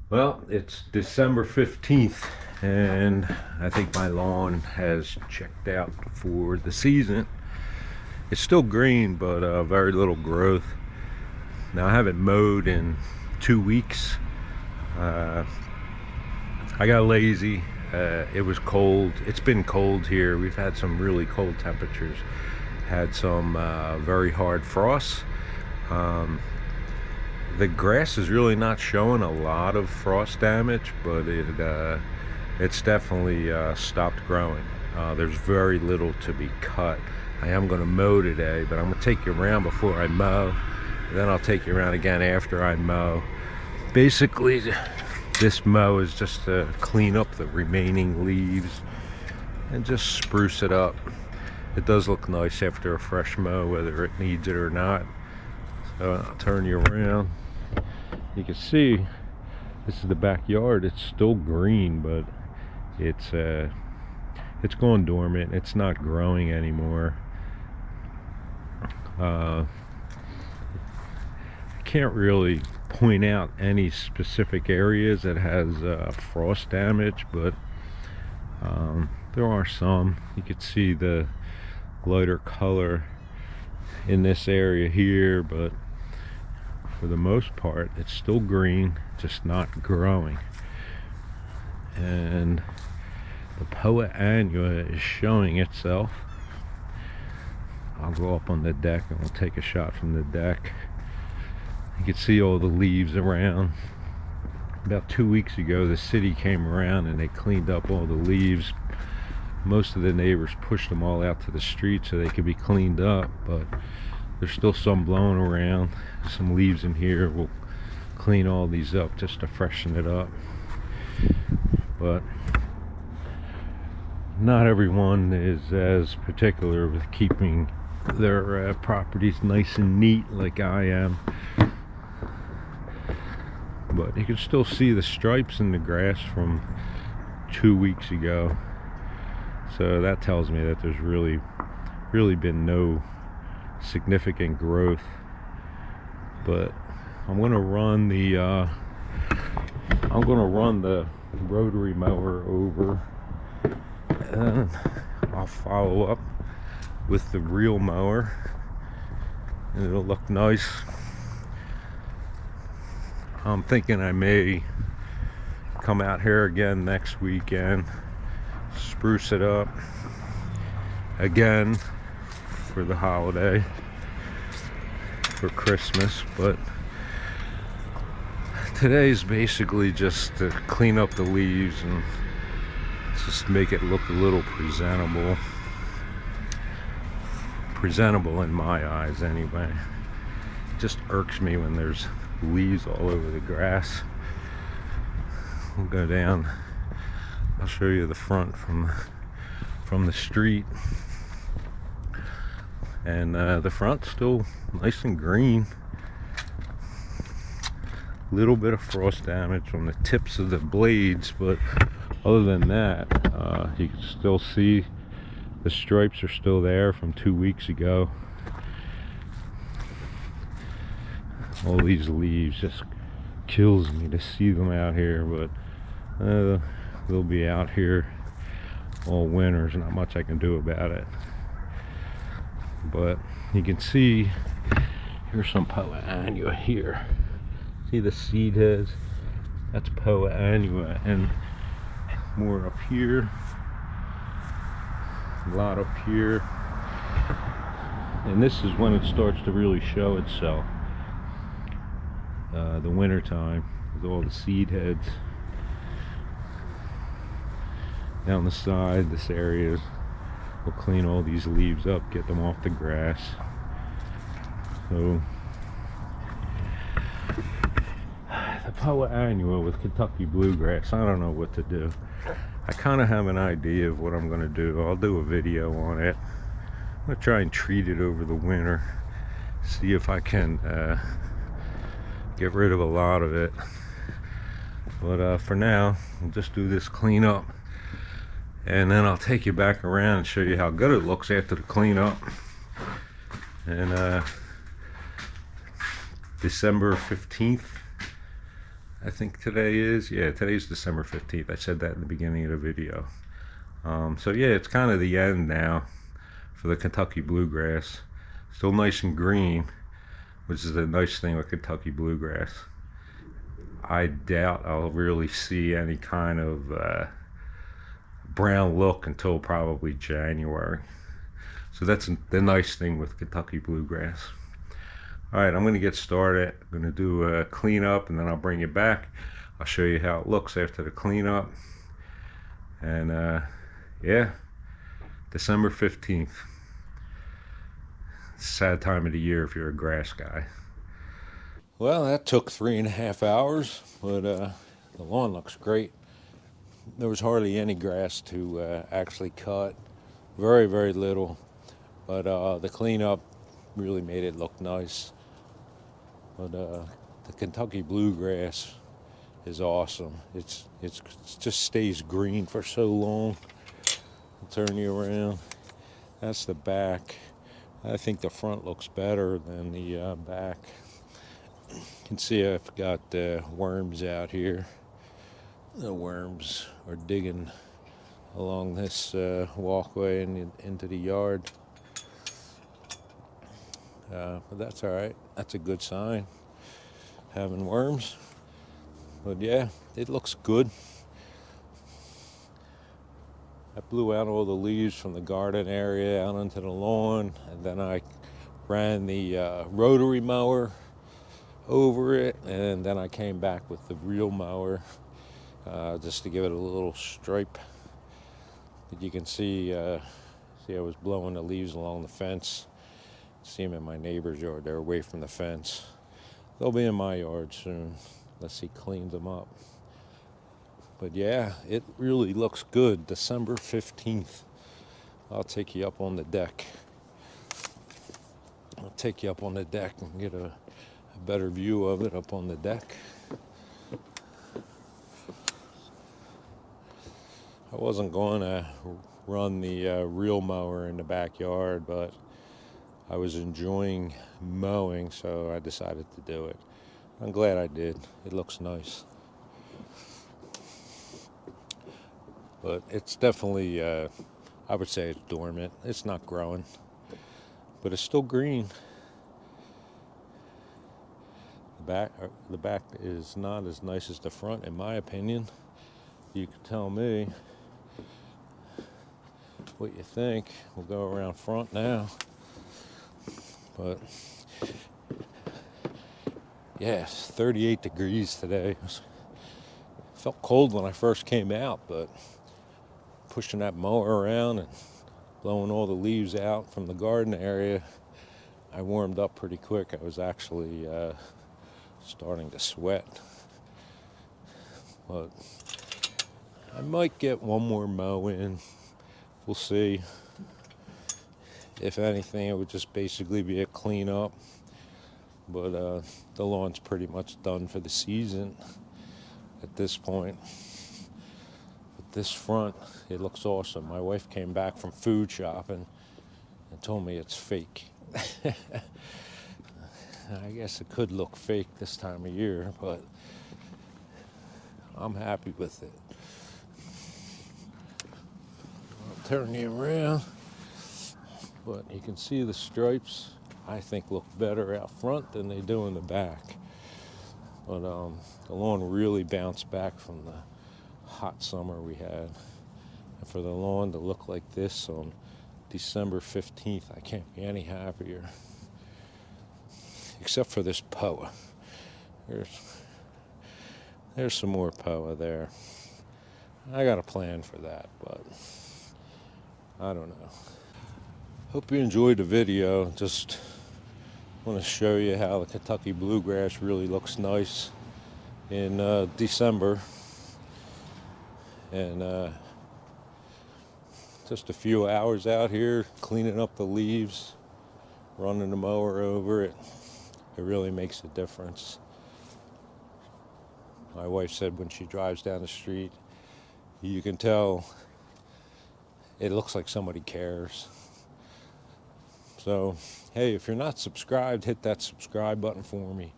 Well, it's December 15th, and I think my lawn has checked out for the season. It's still green, but very little growth. Now, I haven't mowed in 2 weeks. Uh, I got lazy. It was cold. It's been cold here. We've had some really cold temperatures. Had some very hard frosts. Um, the grass is really not showing a lot of frost damage, but it's definitely stopped growing. There's very little to be cut. I am going to mow today, but I'm going to take you around before I mow. Then I'll take you around again after I mow. Basically, this mow is just to clean up the remaining leaves and just spruce it up. It does look nice after a fresh mow, whether it needs it or not. So I'll turn you around. You can see this is the backyard. It's still green, but it's gone dormant. It's not growing anymore. I can't really point out any specific areas that has frost damage, but there are some. You can see the lighter color in this area here, but for the most part it's still green, just not growing. And the Poa annua is showing itself. I'll go up on the deck and we'll take a shot from the deck. You can see all the leaves around. About 2 weeks ago, the city came around and they cleaned up all the leaves. Most of the neighbors pushed them all out to the street so they could be cleaned up, but there's still some blowing around. Some leaves in here. We'll clean all these up just to freshen it up. But not everyone is as particular with keeping their properties nice and neat like I am. But you can still see the stripes in the grass from 2 weeks ago. So that tells me that there's really been no significant growth. But I'm gonna run the rotary mower over, and I'll follow up with the real mower, and it'll look nice. I'm thinking I may come out here again next weekend, spruce it up again for the holiday, for Christmas. But today's basically just to clean up the leaves and just make it look a little presentable in my eyes anyway. It just irks me when there's leaves all over the grass. We'll go down. I'll show you the front from the street, and the front's still nice and green. Little bit of frost damage on the tips of the blades, but other than that, you can still see the stripes are still there from 2 weeks ago. All these leaves just kills me to see them out here, but they'll be out here all winter. There's not much I can do about it. But you can see here's some Poa annua here. See the seed heads? That's Poa annua, and more up here. A lot up here. And this is when it starts to really show itself. The winter time with all the seed heads. Down the side, this area, we'll clean all these leaves up, get them off the grass. So the Poa annua with Kentucky bluegrass, I don't know what to do. I kind of have an idea of what I'm going to do. I'll do a video on it. I'm going to try and treat it over the winter, see if I can get rid of a lot of it. But for now, we'll just do this cleanup, and then I'll take you back around and show you how good it looks after the cleanup. And December 15th, I think today is, yeah, today's December 15th. I said that in the beginning of the video. So yeah, it's kind of the end now for the Kentucky bluegrass. Still nice and green, which is a nice thing with Kentucky bluegrass. I doubt I'll really see any kind of brown look until probably January. So that's the nice thing with Kentucky bluegrass. All right, I'm going to get started. I'm going to do a cleanup and then I'll bring you back. I'll show you how it looks after the cleanup. And yeah, December 15th. Sad time of the year if you're a grass guy. Well, that took 3.5 hours, but the lawn looks great. There was hardly any grass to actually cut. Very, very little. But the cleanup really made it look nice. But the Kentucky bluegrass is awesome. It just stays green for so long. I'll turn you around. That's the back. I think the front looks better than the back. You can see I've got worms out here. The worms are digging along this walkway and into the yard. But that's all right. That's a good sign, having worms. But yeah, it looks good. I blew out all the leaves from the garden area out onto the lawn, and then I ran the rotary mower over it, and then I came back with the real mower just to give it a little stripe. But you can see I was blowing the leaves along the fence. See them in my neighbor's yard. They're away from the fence. They'll be in my yard soon unless he cleans them up. But yeah, it really looks good. December 15th. I'll take you up on the deck. I'll take you up on the deck and get a better view of it up on the deck. I wasn't going to run the real mower in the backyard, but I was enjoying mowing, so I decided to do it. I'm glad I did. It looks nice. But it's definitely, I would say it's dormant. It's not growing, but it's still green. The back is not as nice as the front, in my opinion. You can tell me what you think. We'll go around front now. But yeah, it's 38 degrees today. Felt cold when I first came out, but pushing that mower around and blowing all the leaves out from the garden area, I warmed up pretty quick. I was actually starting to sweat. But I might get one more mow in. We'll see. If anything, it would just basically be a cleanup. But the lawn's pretty much done for the season at this point. But this front, it looks awesome. My wife came back from food shopping and told me it's fake. I guess it could look fake this time of year, but I'm happy with it. I'll turn you around. But you can see the stripes, I think, look better out front than they do in the back. But the lawn really bounced back from the hot summer we had. And for the lawn to look like this on December 15th, I can't be any happier. Except for this POA. There's some more POA there. I got a plan for that, but I don't know. Hope you enjoyed the video. Just want to show you how the Kentucky bluegrass really looks nice in December. And just a few hours out here cleaning up the leaves, running the mower over it. It really makes a difference. My wife said when she drives down the street, you can tell it looks like somebody cares. So, hey, if you're not subscribed, hit that subscribe button for me.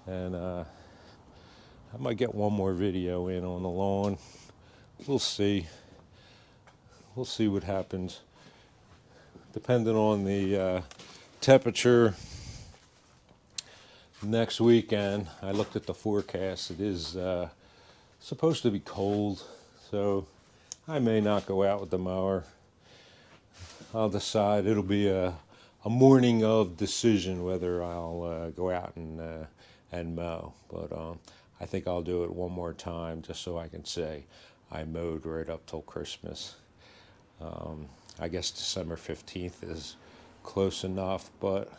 And I might get one more video in on the lawn. We'll see. We'll see what happens. Depending on the temperature next weekend. I looked at the forecast. It is supposed to be cold, so I may not go out with the mower. I'll decide. It'll be a morning of decision whether I'll go out and mow. But I think I'll do it one more time just so I can say I mowed right up till Christmas. I guess December 15th is close enough, but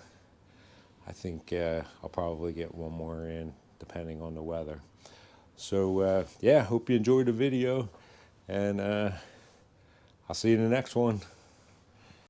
I think I'll probably get one more in depending on the weather. So yeah, hope you enjoyed the video, and I'll see you in the next one.